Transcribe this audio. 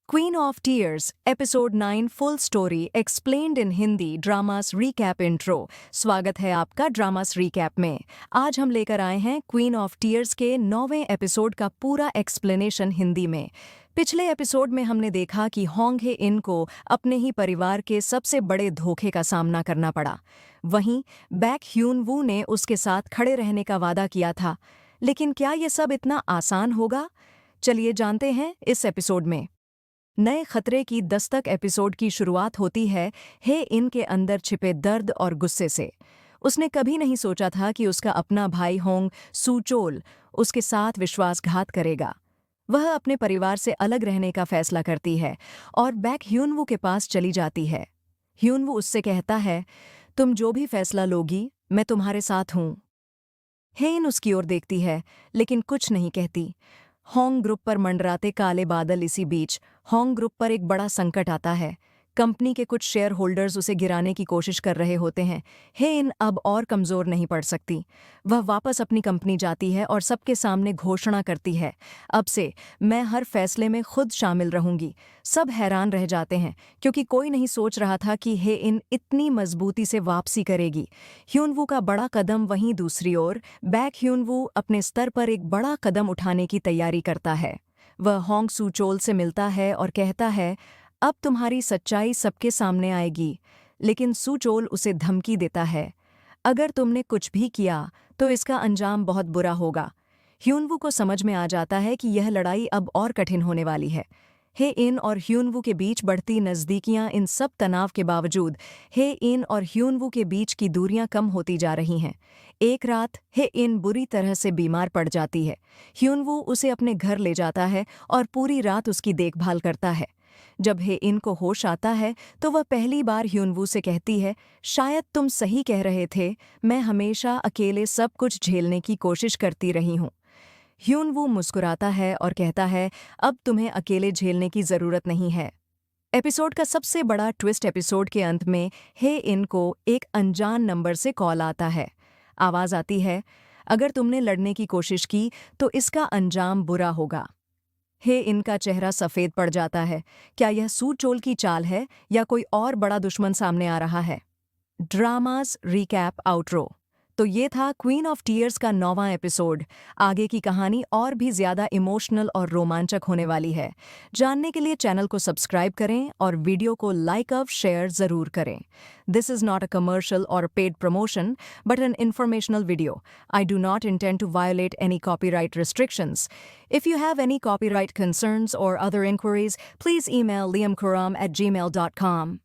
Queen of tears episode 9 full story explained in Hindi dramas recap intro. स्वागत है आपका dramas recap में। आज हम लेकर आए हैं क्वीन ऑफ टीयर्स के 9वें एपिसोड का पूरा एक्सप्लेनेशन हिंदी में। पिछले एपिसोड में हमने देखा कि होंग हे इन को अपने ही परिवार के सबसे बड़े धोखे का सामना करना पड़ा। वहीं बैक ह्यून वू ने उसके साथ खड़े रहने का वादा किया था, लेकिन क्या ये सब इतना आसान होगा? चलिए जानते हैं इस एपिसोड में। नए खतरे की दस्तक एपिसोड की शुरुआत होती है हे इन के अंदर छिपे दर्द और गुस्से से। उसने कभी नहीं सोचा था कि उसका अपना भाई होंग सूचोल उसके साथ विश्वासघात करेगा। वह अपने परिवार से अलग रहने का फैसला करती है और बैक ह्यूनवू के पास चली जाती है। ह्यूनवू उससे कहता है, तुम जो भी फैसला लोगी मैं तुम्हारे साथ हूं। हे इन उसकी ओर देखती है लेकिन कुछ नहीं कहती। होंग ग्रुप पर मंडराते काले बादल। इसी बीच होंग ग्रुप पर एक बड़ा संकट आता है। कंपनी के कुछ शेयर होल्डर्स उसे गिराने की कोशिश कर रहे होते हैं। हे इन अब और कमजोर नहीं पड़ सकती। वह वापस अपनी कंपनी जाती है और सबके सामने घोषणा करती है, अब से मैं हर फैसले में खुद शामिल रहूंगी। सब हैरान रह जाते हैं क्योंकि कोई नहीं सोच रहा था कि हे इन इतनी मजबूती से वापसी करेगी। ह्यूनवू का बड़ा कदम। वहीं दूसरी ओर बैक ह्यूनवू अपने स्तर पर एक बड़ा कदम उठाने की तैयारी करता है। वह होंग सूचोल से मिलता है और कहता है, अब तुम्हारी सच्चाई सबके सामने आएगी। लेकिन सूचोल उसे धमकी देता है, अगर तुमने कुछ भी किया तो इसका अंजाम बहुत बुरा होगा। ह्यूनवू को समझ में आ जाता है कि यह लड़ाई अब और कठिन होने वाली है। हे इन और ह्यूनवू के बीच बढ़ती नज़दीकियां। इन सब तनाव के बावजूद हे इन और ह्यूनवू के बीच की दूरियां कम होती जा रही हैं। एक रात हे इन बुरी तरह से बीमार पड़ जाती है। ह्यूनवू उसे अपने घर ले जाता है और पूरी रात उसकी देखभाल करता है। जब हे इन को होश आता है तो वह पहली बार ह्यूनवू से कहती है, शायद तुम सही कह रहे थे, मैं हमेशा अकेले सब कुछ झेलने की कोशिश करती रही हूँ। ह्यूनवू मुस्कुराता है और कहता है, अब तुम्हें अकेले झेलने की जरूरत नहीं है। एपिसोड का सबसे बड़ा ट्विस्ट एपिसोड के अंत में हे इन को एक अनजान नंबर से कॉल आता है। आवाज आती है, अगर तुमने लड़ने की कोशिश की तो इसका अंजाम बुरा होगा। हे इनका चेहरा सफेद पड़ जाता है। क्या यह सूचोल की चाल है या कोई और बड़ा दुश्मन सामने आ रहा है? Dramas recap outro. तो ये था क्वीन ऑफ टीयर्स का 9वां एपिसोड। आगे की कहानी और भी ज्यादा इमोशनल और रोमांचक होने वाली है। जानने के लिए चैनल को सब्सक्राइब करें और वीडियो को लाइक और शेयर जरूर करें। This is not a commercial और paid promotion but an informational video. I do not intend to violate any copyright restrictions. If you have any copyright concerns or other inquiries, please email liamkuram@gmail.com.